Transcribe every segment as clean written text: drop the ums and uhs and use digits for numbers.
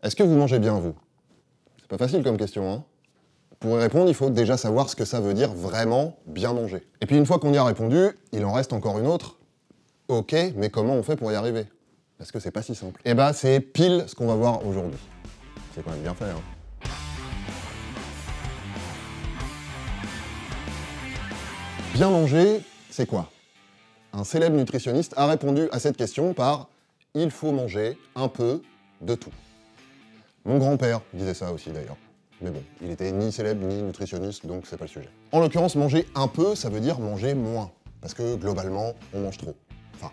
Est-ce que vous mangez bien, vous? C'est pas facile comme question, hein? Pour y répondre, il faut déjà savoir ce que ça veut dire vraiment bien manger. Et puis une fois qu'on y a répondu, il en reste encore une autre. Ok, mais comment on fait pour y arriver? Parce que c'est pas si simple. Et bah c'est pile ce qu'on va voir aujourd'hui. C'est quand même bien fait, hein? Bien manger, c'est quoi? Un célèbre nutritionniste a répondu à cette question par « il faut manger un peu de tout ». Mon grand-père disait ça aussi d'ailleurs. Mais bon, il était ni célèbre ni nutritionniste, donc c'est pas le sujet. En l'occurrence, manger un peu, ça veut dire manger moins. Parce que globalement, on mange trop. Enfin,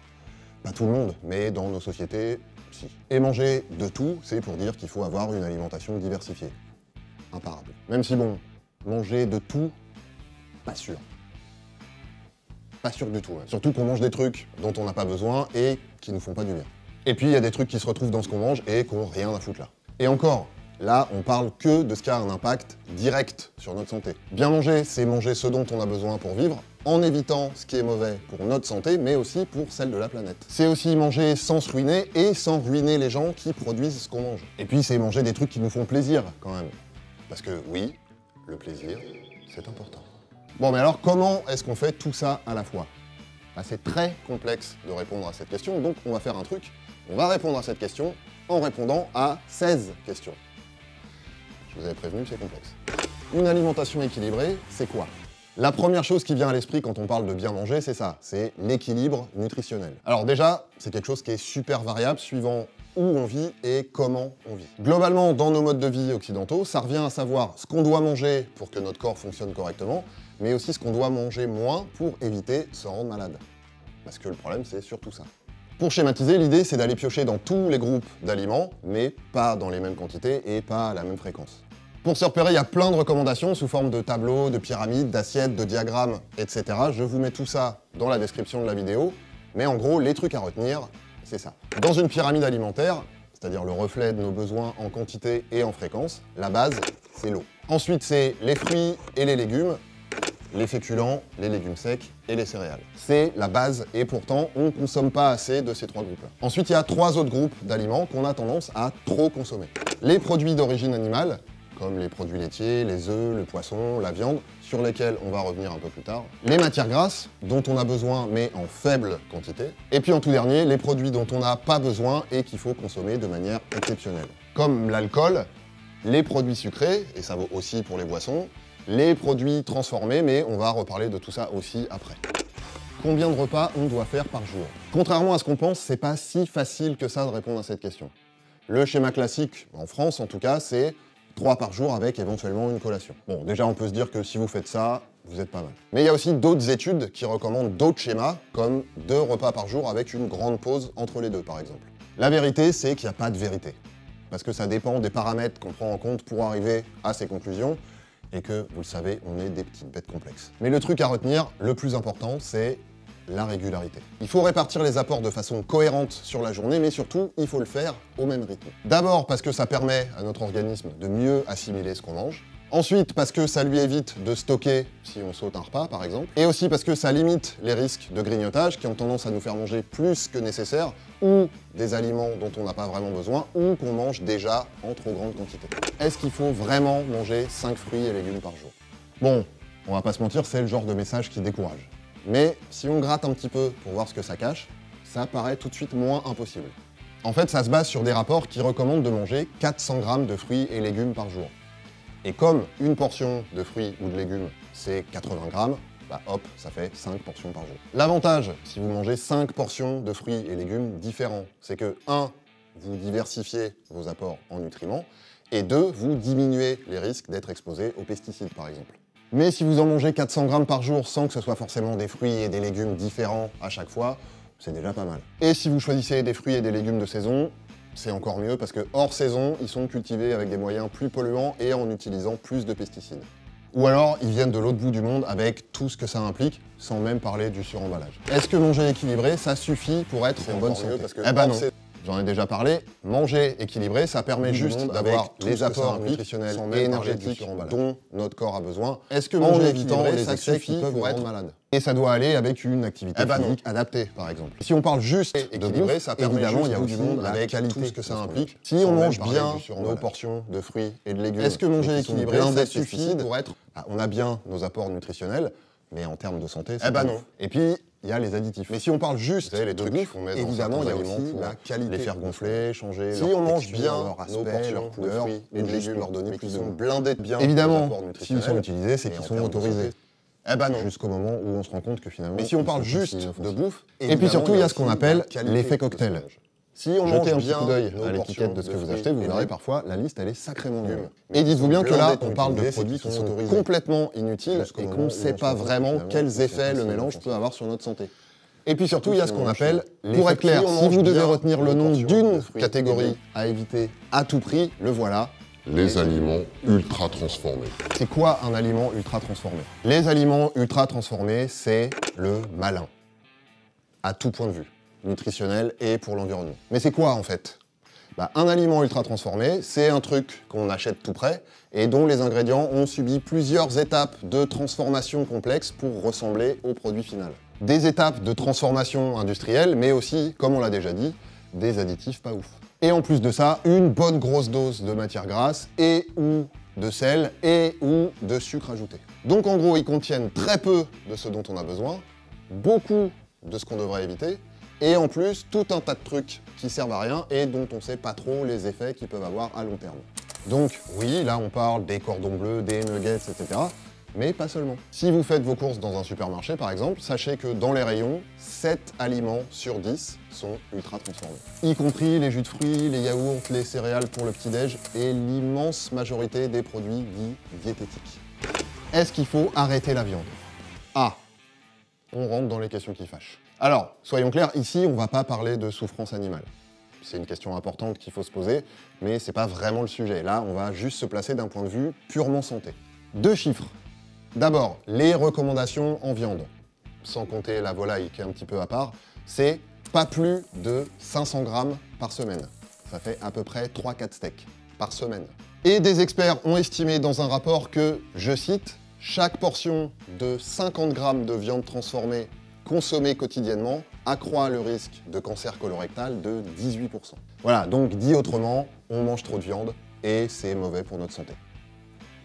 pas tout le monde, mais dans nos sociétés, si. Et manger de tout, c'est pour dire qu'il faut avoir une alimentation diversifiée. Imparable. Même si bon, manger de tout, pas sûr. Pas sûr du tout. Hein. Surtout qu'on mange des trucs dont on n'a pas besoin et qui nous font pas du bien. Et puis il y a des trucs qui se retrouvent dans ce qu'on mange et qui n'ont rien à foutre là. Et encore, là on parle que de ce qui a un impact direct sur notre santé. Bien manger, c'est manger ce dont on a besoin pour vivre, en évitant ce qui est mauvais pour notre santé, mais aussi pour celle de la planète. C'est aussi manger sans se ruiner et sans ruiner les gens qui produisent ce qu'on mange. Et puis c'est manger des trucs qui nous font plaisir quand même. Parce que oui, le plaisir, c'est important. Bon, mais alors, comment est-ce qu'on fait tout ça à la fois? Bah, c'est très complexe de répondre à cette question, donc on va faire un truc. On va répondre à cette question en répondant à 16 questions. Je vous avais prévenu, c'est complexe. Une alimentation équilibrée, c'est quoi? La première chose qui vient à l'esprit quand on parle de bien manger, c'est ça, c'est l'équilibre nutritionnel. Alors déjà, c'est quelque chose qui est super variable suivant où on vit et comment on vit. Globalement, dans nos modes de vie occidentaux, ça revient à savoir ce qu'on doit manger pour que notre corps fonctionne correctement, mais aussi ce qu'on doit manger moins pour éviter de se rendre malade. Parce que le problème, c'est surtout ça. Pour schématiser, l'idée, c'est d'aller piocher dans tous les groupes d'aliments, mais pas dans les mêmes quantités et pas à la même fréquence. Pour se repérer, il y a plein de recommandations sous forme de tableaux, de pyramides, d'assiettes, de diagrammes, etc. Je vous mets tout ça dans la description de la vidéo, mais en gros, les trucs à retenir, c'est ça. Dans une pyramide alimentaire, c'est-à-dire le reflet de nos besoins en quantité et en fréquence, la base, c'est l'eau. Ensuite, c'est les fruits et les légumes, les féculents, les légumes secs et les céréales. C'est la base et pourtant, on ne consomme pas assez de ces trois groupes-là. Ensuite, il y a trois autres groupes d'aliments qu'on a tendance à trop consommer. Les produits d'origine animale, comme les produits laitiers, les œufs, le poisson, la viande, sur lesquels on va revenir un peu plus tard. Les matières grasses, dont on a besoin mais en faible quantité. Et puis en tout dernier, les produits dont on n'a pas besoin et qu'il faut consommer de manière exceptionnelle. Comme l'alcool, les produits sucrés, et ça vaut aussi pour les boissons, les produits transformés, mais on va reparler de tout ça aussi après. Combien de repas on doit faire par jour? Contrairement à ce qu'on pense, c'est pas si facile que ça de répondre à cette question. Le schéma classique, en France en tout cas, c'est 3 par jour avec éventuellement une collation. Bon, déjà on peut se dire que si vous faites ça, vous êtes pas mal. Mais il y a aussi d'autres études qui recommandent d'autres schémas, comme 2 repas par jour avec une grande pause entre les deux par exemple. La vérité, c'est qu'il n'y a pas de vérité. Parce que ça dépend des paramètres qu'on prend en compte pour arriver à ces conclusions, et que, vous le savez, on est des petites bêtes complexes. Mais le truc à retenir, le plus important, c'est la régularité. Il faut répartir les apports de façon cohérente sur la journée, mais surtout, il faut le faire au même rythme. D'abord parce que ça permet à notre organisme de mieux assimiler ce qu'on mange. Ensuite, parce que ça lui évite de stocker si on saute un repas, par exemple. Et aussi parce que ça limite les risques de grignotage qui ont tendance à nous faire manger plus que nécessaire, ou des aliments dont on n'a pas vraiment besoin, ou qu'on mange déjà en trop grande quantité. Est-ce qu'il faut vraiment manger 5 fruits et légumes par jour? Bon, on va pas se mentir, c'est le genre de message qui décourage. Mais si on gratte un petit peu pour voir ce que ça cache, ça paraît tout de suite moins impossible. En fait, ça se base sur des rapports qui recommandent de manger 400 grammes de fruits et légumes par jour. Et comme une portion de fruits ou de légumes, c'est 80 grammes, bah hop, ça fait 5 portions par jour. L'avantage, si vous mangez 5 portions de fruits et légumes différents, c'est que 1, vous diversifiez vos apports en nutriments, et 2, vous diminuez les risques d'être exposé aux pesticides, par exemple. Mais si vous en mangez 400 grammes par jour sans que ce soit forcément des fruits et des légumes différents à chaque fois, c'est déjà pas mal. Et si vous choisissez des fruits et des légumes de saison, c'est encore mieux parce que hors saison, ils sont cultivés avec des moyens plus polluants et en utilisant plus de pesticides. Ou alors, ils viennent de l'autre bout du monde avec tout ce que ça implique, sans même parler du suremballage. Est-ce que manger équilibré, ça suffit pour être en bonne santé? Eh ben non. J'en ai déjà parlé, manger équilibré, ça permet juste d'avoir les apports nutritionnels et énergétiques dont notre corps a besoin. Est-ce que manger équilibré, ça suffit pour être malade? Et ça doit aller avec une activité physique adaptée, par exemple. Si on parle juste d'équilibré, ça permet évidemment, il y a aussi la qualité, tout ce que ça implique. Si on mange bien nos portions de fruits et de légumes, est-ce que manger équilibré, ça suffit pour être... On a bien nos apports nutritionnels, mais en termes de santé, c'est pas non. Et puis, il y a les additifs. Mais si on parle juste les trucs qu'on met dans évidemment, il y a aussi la qualité. Les faire gonfler, changer. Si on mange bien nos portions, leurs couleurs et de légumes, leur donner plus de blindés de bien. Évidemment, s'ils sont utilisés, c'est qu'ils sont autorisés. Jusqu'au moment où on se rend compte que finalement... Mais si on parle juste de bouffe... Et puis surtout, il y a ce qu'on appelle l'effet cocktail. Si on jetez un petit coup d'œil à l'étiquette de ce que vous achetez, vous verrez parfois, la liste, elle est sacrément longue. Et dites-vous bien que là, on parle de produits qui sont complètement inutiles et qu'on ne sait pas vraiment quels effets le mélange peut avoir sur notre santé. Et puis surtout, il y a ce qu'on appelle, pour être clair, si vous devez retenir le nom d'une catégorie à éviter à tout prix, le voilà. Les aliments ultra transformés. C'est quoi un aliment ultra transformé? Les aliments ultra transformés, c'est le malin. À tout point de vue. Nutritionnel et pour l'environnement. Mais c'est quoi en fait? Un aliment ultra transformé, c'est un truc qu'on achète tout prêt et dont les ingrédients ont subi plusieurs étapes de transformation complexes pour ressembler au produit final. Des étapes de transformation industrielle, mais aussi, comme on l'a déjà dit, des additifs pas ouf. Et en plus de ça, une bonne grosse dose de matière grasse et ou de sel et ou de sucre ajouté. Donc en gros, ils contiennent très peu de ce dont on a besoin, beaucoup de ce qu'on devrait éviter, et en plus, tout un tas de trucs qui servent à rien et dont on ne sait pas trop les effets qu'ils peuvent avoir à long terme. Donc oui, là on parle des cordons bleus, des nuggets, etc. Mais pas seulement. Si vous faites vos courses dans un supermarché par exemple, sachez que dans les rayons, 7 aliments sur 10 sont ultra transformés. Y compris les jus de fruits, les yaourts, les céréales pour le petit-déj et l'immense majorité des produits dits diététiques. Est-ce qu'il faut arrêter la viande? Ah, on rentre dans les questions qui fâchent. Alors, soyons clairs, ici, on ne va pas parler de souffrance animale. C'est une question importante qu'il faut se poser, mais c'est pas vraiment le sujet. Là, on va juste se placer d'un point de vue purement santé. 2 chiffres. D'abord, les recommandations en viande, sans compter la volaille qui est un petit peu à part, c'est pas plus de 500 grammes par semaine. Ça fait à peu près 3-4 steaks par semaine. Et des experts ont estimé dans un rapport que, je cite, chaque portion de 50 grammes de viande transformée consommée quotidiennement accroît le risque de cancer colorectal de 18%. Voilà, donc dit autrement, on mange trop de viande et c'est mauvais pour notre santé.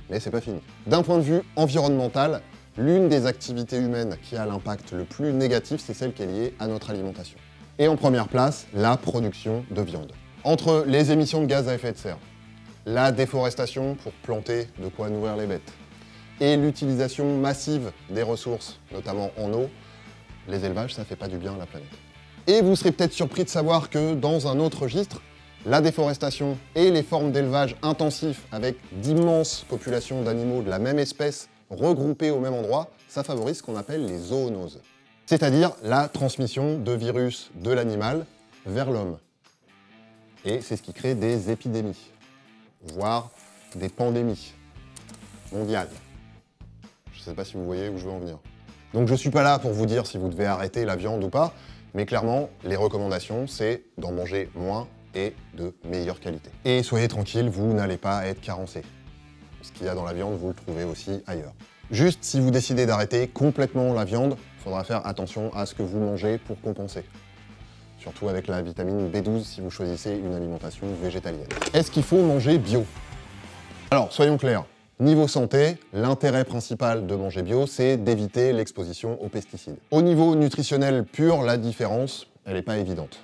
Mais c'est pas fini. D'un point de vue environnemental, l'une des activités humaines qui a l'impact le plus négatif, c'est celle qui est liée à notre alimentation. Et en première place, la production de viande. Entre les émissions de gaz à effet de serre, la déforestation pour planter de quoi nourrir les bêtes, et l'utilisation massive des ressources, notamment en eau, les élevages, ça fait pas du bien à la planète. Et vous serez peut-être surpris de savoir que dans un autre registre, la déforestation et les formes d'élevage intensif avec d'immenses populations d'animaux de la même espèce regroupées au même endroit, ça favorise ce qu'on appelle les zoonoses. C'est-à-dire la transmission de virus de l'animal vers l'homme. Et c'est ce qui crée des épidémies, voire des pandémies mondiales. Je ne sais pas si vous voyez où je veux en venir. Donc je suis pas là pour vous dire si vous devez arrêter la viande ou pas, mais clairement, les recommandations, c'est d'en manger moins et de meilleure qualité. Et soyez tranquille, vous n'allez pas être carencé. Ce qu'il y a dans la viande, vous le trouvez aussi ailleurs. Juste, si vous décidez d'arrêter complètement la viande, il faudra faire attention à ce que vous mangez pour compenser. Surtout avec la vitamine B12 si vous choisissez une alimentation végétalienne. Est-ce qu'il faut manger bio? Alors, soyons clairs. Niveau santé, l'intérêt principal de manger bio, c'est d'éviter l'exposition aux pesticides. Au niveau nutritionnel pur, la différence, elle n'est pas évidente.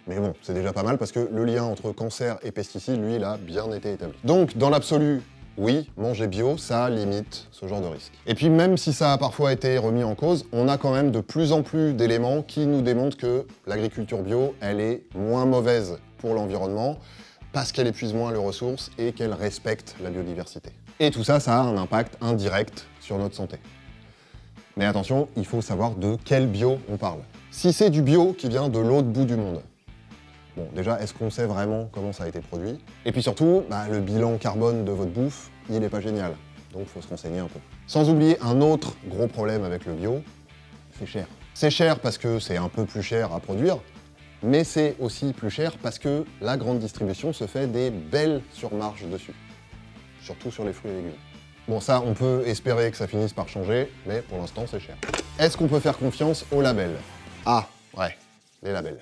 Mais bon, c'est déjà pas mal parce que le lien entre cancer et pesticides, lui, il a bien été établi. Donc, dans l'absolu, oui, manger bio, ça limite ce genre de risque. Et puis, même si ça a parfois été remis en cause, on a quand même de plus en plus d'éléments qui nous démontrent que l'agriculture bio, elle est moins mauvaise pour l'environnement, parce qu'elle épuise moins les ressources et qu'elle respecte la biodiversité. Et tout ça, ça a un impact indirect sur notre santé. Mais attention, il faut savoir de quel bio on parle. Si c'est du bio qui vient de l'autre bout du monde, bon, déjà, est-ce qu'on sait vraiment comment ça a été produit? Et puis surtout, le bilan carbone de votre bouffe, il n'est pas génial. Donc il faut se renseigner un peu. Sans oublier un autre gros problème avec le bio, c'est cher. C'est cher parce que c'est un peu plus cher à produire, Mais c'est aussi plus cher parce que la grande distribution se fait des belles surmarges dessus. Surtout sur les fruits et légumes. Bon, ça, on peut espérer que ça finisse par changer, mais pour l'instant, c'est cher. Est-ce qu'on peut faire confiance aux labels? Ah, ouais, les labels.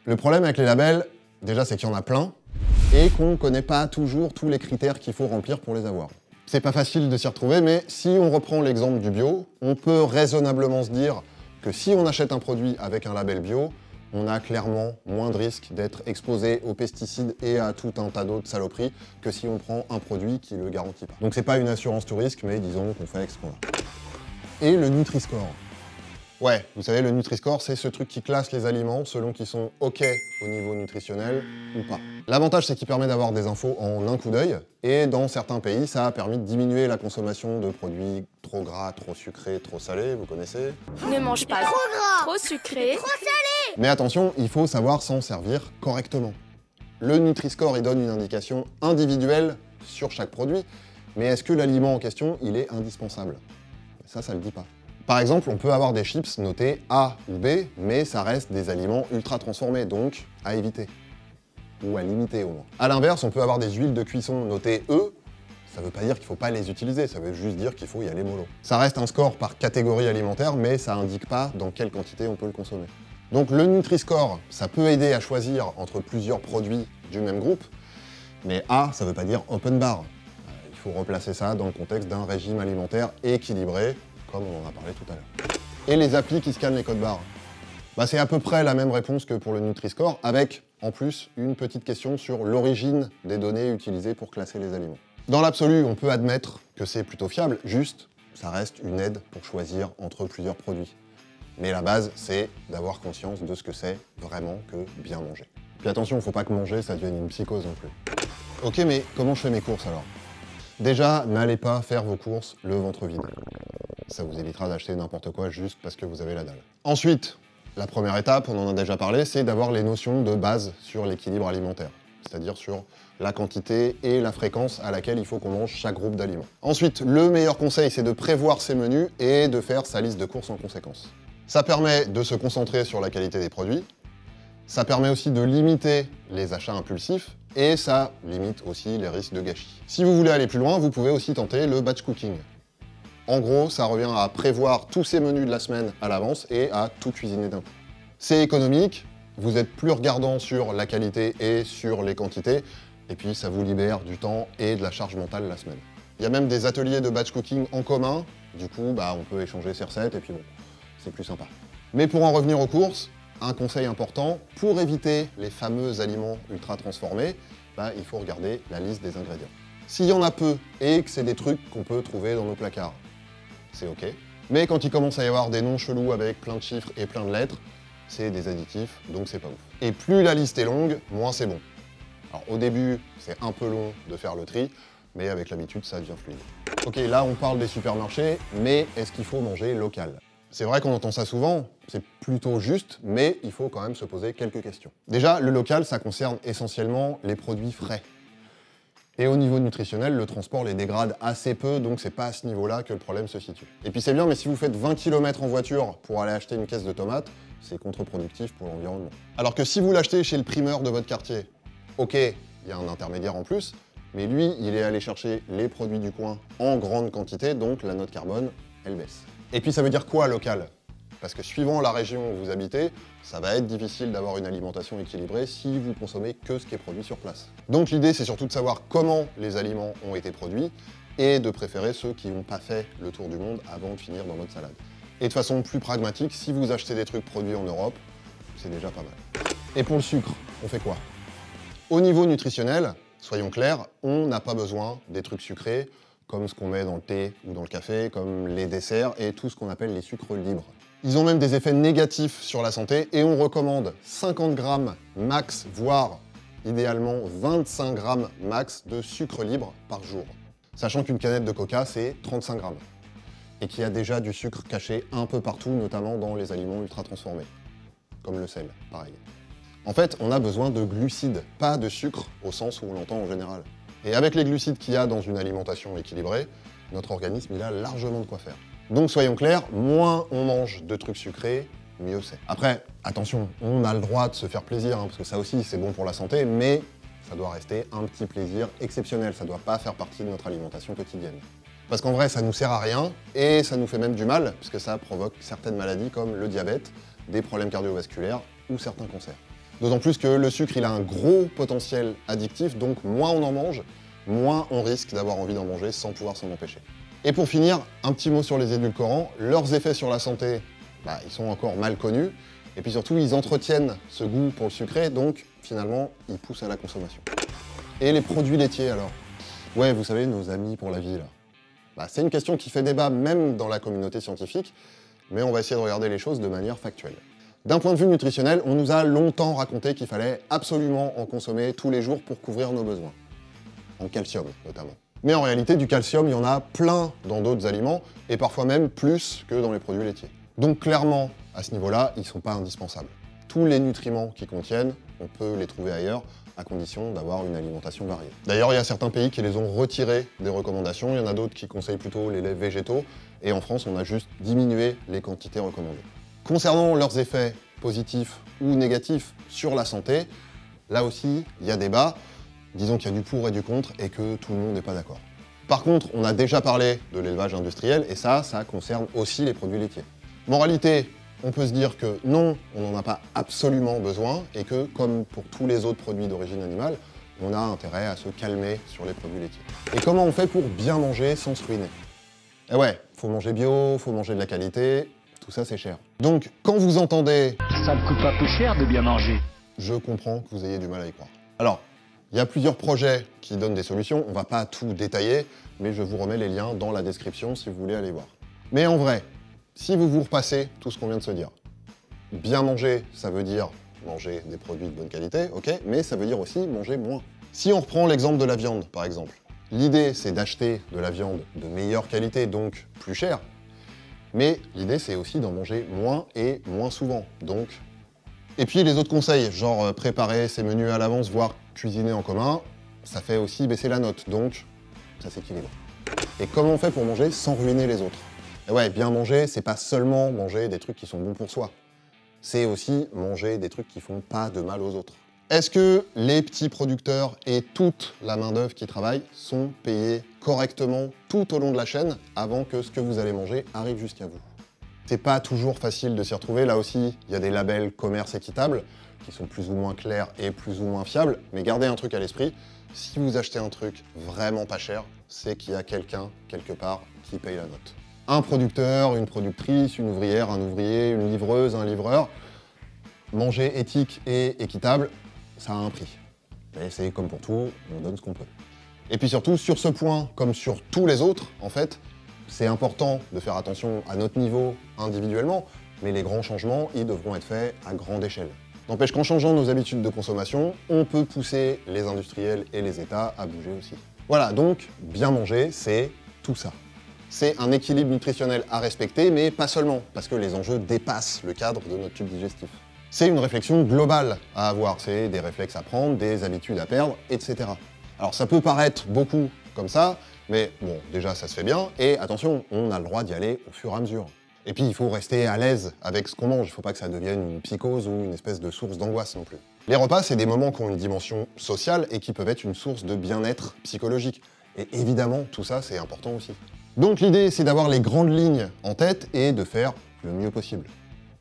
Le problème avec les labels, déjà, c'est qu'il y en a plein, et qu'on ne connaît pas toujours tous les critères qu'il faut remplir pour les avoir. C'est pas facile de s'y retrouver, mais si on reprend l'exemple du bio, on peut raisonnablement se dire que si on achète un produit avec un label bio, on a clairement moins de risques d'être exposé aux pesticides et à tout un tas d'autres saloperies que si on prend un produit qui le garantit pas. Donc c'est pas une assurance tout risque, mais disons qu'on fait avec ce qu'on a. Et le Nutri-Score. Ouais, vous savez, le Nutri-Score, c'est ce truc qui classe les aliments selon qu'ils sont OK au niveau nutritionnel ou pas. L'avantage, c'est qu'il permet d'avoir des infos en un coup d'œil, et dans certains pays, ça a permis de diminuer la consommation de produits trop gras, trop sucrés, trop salés, vous connaissez? Ne mange pas trop gras, trop sucré, trop salé. Mais attention, il faut savoir s'en servir correctement. Le Nutri-Score, il donne une indication individuelle sur chaque produit, mais est-ce que l'aliment en question, il est indispensable? Ça le dit pas. Par exemple, on peut avoir des chips notés A ou B, mais ça reste des aliments ultra transformés, donc à éviter. Ou à limiter au moins. A l'inverse, on peut avoir des huiles de cuisson notées E, ça veut pas dire qu'il faut pas les utiliser, ça veut juste dire qu'il faut y aller mollo. Ça reste un score par catégorie alimentaire, mais ça indique pas dans quelle quantité on peut le consommer. Donc le Nutri-Score, ça peut aider à choisir entre plusieurs produits du même groupe, mais A, ça veut pas dire open bar. Il faut replacer ça dans le contexte d'un régime alimentaire équilibré, comme on en a parlé tout à l'heure. Et les applis qui scannent les codes barres, c'est à peu près la même réponse que pour le Nutri-Score, avec en plus une petite question sur l'origine des données utilisées pour classer les aliments. Dans l'absolu, on peut admettre que c'est plutôt fiable, juste, ça reste une aide pour choisir entre plusieurs produits. Mais la base, c'est d'avoir conscience de ce que c'est vraiment que bien manger. Puis attention, faut pas que manger, ça devienne une psychose non plus. Ok, mais comment je fais mes courses alors? Déjà, n'allez pas faire vos courses le ventre vide. Ça vous évitera d'acheter n'importe quoi juste parce que vous avez la dalle. Ensuite, la première étape, on en a déjà parlé, c'est d'avoir les notions de base sur l'équilibre alimentaire, c'est-à-dire sur la quantité et la fréquence à laquelle il faut qu'on mange chaque groupe d'aliments. Ensuite, le meilleur conseil, c'est de prévoir ses menus et de faire sa liste de courses en conséquence. Ça permet de se concentrer sur la qualité des produits, ça permet aussi de limiter les achats impulsifs, et ça limite aussi les risques de gâchis. Si vous voulez aller plus loin, vous pouvez aussi tenter le batch cooking. En gros, ça revient à prévoir tous ces menus de la semaine à l'avance et à tout cuisiner d'un coup. C'est économique, vous êtes plus regardant sur la qualité et sur les quantités, et puis ça vous libère du temps et de la charge mentale la semaine. Il y a même des ateliers de batch cooking en commun, du coup, on peut échanger ses recettes, et puis bon, c'est plus sympa. Mais pour en revenir aux courses, un conseil important, pour éviter les fameux aliments ultra transformés, il faut regarder la liste des ingrédients. S'il y en a peu et que c'est des trucs qu'on peut trouver dans nos placards, c'est ok. Mais quand il commence à y avoir des noms chelous avec plein de chiffres et plein de lettres, c'est des additifs, donc c'est pas ouf. Et plus la liste est longue, moins c'est bon. Alors au début, c'est un peu long de faire le tri, mais avec l'habitude, ça devient fluide. Ok, là on parle des supermarchés, mais est-ce qu'il faut manger local? C'est vrai qu'on entend ça souvent, c'est plutôt juste, mais il faut quand même se poser quelques questions. Déjà, le local, ça concerne essentiellement les produits frais. Et au niveau nutritionnel, le transport les dégrade assez peu, donc c'est pas à ce niveau-là que le problème se situe. Et puis c'est bien, mais si vous faites 20 km en voiture pour aller acheter une caisse de tomates, c'est contre-productif pour l'environnement. Alors que si vous l'achetez chez le primeur de votre quartier, ok, il y a un intermédiaire en plus, mais lui, il est allé chercher les produits du coin en grande quantité, donc la note carbone, elle baisse. Et puis ça veut dire quoi local? Parce que suivant la région où vous habitez, ça va être difficile d'avoir une alimentation équilibrée si vous consommez que ce qui est produit sur place. Donc l'idée, c'est surtout de savoir comment les aliments ont été produits et de préférer ceux qui n'ont pas fait le tour du monde avant de finir dans votre salade. Et de façon plus pragmatique, si vous achetez des trucs produits en Europe, c'est déjà pas mal. Et pour le sucre, on fait quoi? Au niveau nutritionnel, soyons clairs, on n'a pas besoin des trucs sucrés comme ce qu'on met dans le thé ou dans le café, comme les desserts et tout ce qu'on appelle les sucres libres. Ils ont même des effets négatifs sur la santé et on recommande 50 grammes max, voire idéalement 25 grammes max de sucre libre par jour. Sachant qu'une canette de coca, c'est 35 grammes. Et qu'il y a déjà du sucre caché un peu partout, notamment dans les aliments ultra transformés. Comme le sel, pareil. En fait, on a besoin de glucides, pas de sucre au sens où on l'entend en général. Et avec les glucides qu'il y a dans une alimentation équilibrée, notre organisme, il a largement de quoi faire. Donc soyons clairs, moins on mange de trucs sucrés, mieux c'est. Après, attention, on a le droit de se faire plaisir, parce que ça aussi c'est bon pour la santé, mais ça doit rester un petit plaisir exceptionnel, ça doit pas faire partie de notre alimentation quotidienne. Parce qu'en vrai, ça nous sert à rien, et ça nous fait même du mal, puisque ça provoque certaines maladies comme le diabète, des problèmes cardiovasculaires ou certains cancers. D'autant plus que le sucre, il a un gros potentiel addictif, donc moins on en mange, moins on risque d'avoir envie d'en manger sans pouvoir s'en empêcher. Et pour finir, un petit mot sur les édulcorants. Leurs effets sur la santé, ils sont encore mal connus, et puis surtout, ils entretiennent ce goût pour le sucré, donc finalement, ils poussent à la consommation. Et les produits laitiers alors? Ouais, vous savez, nos amis pour la vie là. C'est une question qui fait débat même dans la communauté scientifique, mais on va essayer de regarder les choses de manière factuelle. D'un point de vue nutritionnel, on nous a longtemps raconté qu'il fallait absolument en consommer tous les jours pour couvrir nos besoins. En calcium, notamment. Mais en réalité, du calcium, il y en a plein dans d'autres aliments, et parfois même plus que dans les produits laitiers. Donc clairement, à ce niveau-là, ils ne sont pas indispensables. Tous les nutriments qu'ils contiennent, on peut les trouver ailleurs, à condition d'avoir une alimentation variée. D'ailleurs, il y a certains pays qui les ont retirés des recommandations, il y en a d'autres qui conseillent plutôt les laits végétaux, et en France, on a juste diminué les quantités recommandées. Concernant leurs effets positifs ou négatifs sur la santé, là aussi, il y a débat. Disons qu'il y a du pour et du contre, et que tout le monde n'est pas d'accord. Par contre, on a déjà parlé de l'élevage industriel, et ça concerne aussi les produits laitiers. Moralité, on peut se dire que non, on n'en a pas absolument besoin, et que, comme pour tous les autres produits d'origine animale, on a intérêt à se calmer sur les produits laitiers. Et comment on fait pour bien manger sans se ruiner? Eh ouais, faut manger bio, faut manger de la qualité, tout ça c'est cher. Donc, quand vous entendez « ça ne coûte pas plus cher de bien manger », je comprends que vous ayez du mal à y croire. Alors, il y a plusieurs projets qui donnent des solutions, on va pas tout détailler, mais je vous remets les liens dans la description si vous voulez aller voir. Mais en vrai, si vous repassez tout ce qu'on vient de se dire, bien manger, ça veut dire manger des produits de bonne qualité, ok, mais ça veut dire aussi manger moins. Si on reprend l'exemple de la viande, par exemple, l'idée c'est d'acheter de la viande de meilleure qualité, donc plus chère, mais l'idée c'est aussi d'en manger moins et moins souvent, donc... Et puis les autres conseils, genre préparer ses menus à l'avance, voire cuisiner en commun, ça fait aussi baisser la note, donc ça s'équilibre. Et comment on fait pour manger sans ruiner les autres? Et ouais, bien manger, c'est pas seulement manger des trucs qui sont bons pour soi, c'est aussi manger des trucs qui font pas de mal aux autres. Est-ce que les petits producteurs et toute la main-d'œuvre qui travaille sont payés correctement tout au long de la chaîne avant que ce que vous allez manger arrive jusqu'à vous? C'est pas toujours facile de s'y retrouver, là aussi, il y a des labels commerce équitable qui sont plus ou moins clairs et plus ou moins fiables, mais gardez un truc à l'esprit, si vous achetez un truc vraiment pas cher, c'est qu'il y a quelqu'un, quelque part, qui paye la note. Un producteur, une productrice, une ouvrière, un ouvrier, une livreuse, un livreur, manger éthique et équitable, ça a un prix. Mais c'est comme pour tout, on donne ce qu'on peut. Et puis surtout, sur ce point, comme sur tous les autres, en fait, c'est important de faire attention à notre niveau individuellement, mais les grands changements, ils devront être faits à grande échelle. N'empêche qu'en changeant nos habitudes de consommation, on peut pousser les industriels et les États à bouger aussi. Voilà, donc, bien manger, c'est tout ça. C'est un équilibre nutritionnel à respecter, mais pas seulement, parce que les enjeux dépassent le cadre de notre tube digestif. C'est une réflexion globale à avoir, c'est des réflexes à prendre, des habitudes à perdre, etc. Alors ça peut paraître beaucoup comme ça, mais bon, déjà ça se fait bien, et attention, on a le droit d'y aller au fur et à mesure. Et puis il faut rester à l'aise avec ce qu'on mange, il faut pas que ça devienne une psychose ou une espèce de source d'angoisse non plus. Les repas, c'est des moments qui ont une dimension sociale et qui peuvent être une source de bien-être psychologique. Et évidemment, tout ça, c'est important aussi. Donc l'idée, c'est d'avoir les grandes lignes en tête et de faire le mieux possible,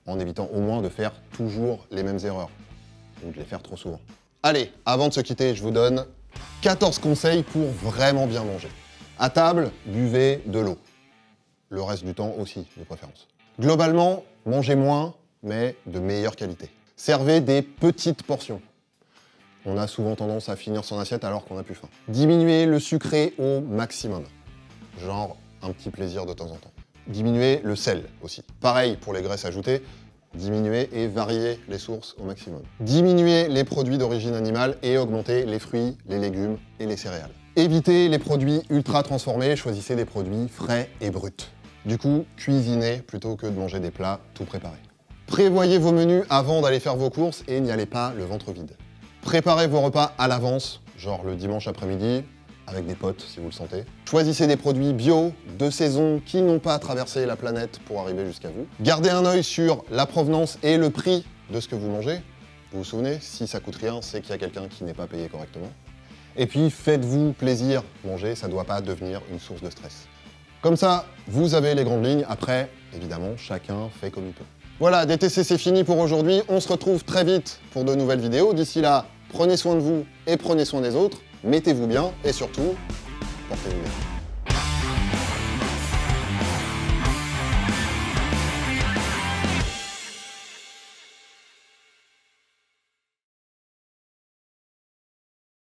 en évitant au moins de faire toujours les mêmes erreurs, ou de les faire trop souvent. Allez, avant de se quitter, je vous donne 14 conseils pour vraiment bien manger. À table, buvez de l'eau. Le reste du temps aussi, de préférence. Globalement, mangez moins, mais de meilleure qualité. Servez des petites portions. On a souvent tendance à finir son assiette alors qu'on n'a plus faim. Diminuez le sucré au maximum. Genre un petit plaisir de temps en temps. Diminuez le sel aussi. Pareil pour les graisses ajoutées, diminuez et variez les sources au maximum. Diminuez les produits d'origine animale et augmentez les fruits, les légumes et les céréales. Évitez les produits ultra transformés, choisissez des produits frais et bruts. Du coup, cuisinez plutôt que de manger des plats tout préparés. Prévoyez vos menus avant d'aller faire vos courses et n'y allez pas le ventre vide. Préparez vos repas à l'avance, genre le dimanche après-midi, avec des potes si vous le sentez. Choisissez des produits bio, de saison, qui n'ont pas traversé la planète pour arriver jusqu'à vous. Gardez un œil sur la provenance et le prix de ce que vous mangez. Vous vous souvenez, si ça coûte rien, c'est qu'il y a quelqu'un qui n'est pas payé correctement. Et puis faites-vous plaisir, manger, ça ne doit pas devenir une source de stress. Comme ça, vous avez les grandes lignes. Après, évidemment, chacun fait comme il peut. Voilà, DTC c'est fini pour aujourd'hui. On se retrouve très vite pour de nouvelles vidéos. D'ici là, prenez soin de vous et prenez soin des autres. Mettez-vous bien et surtout, portez-vous bien.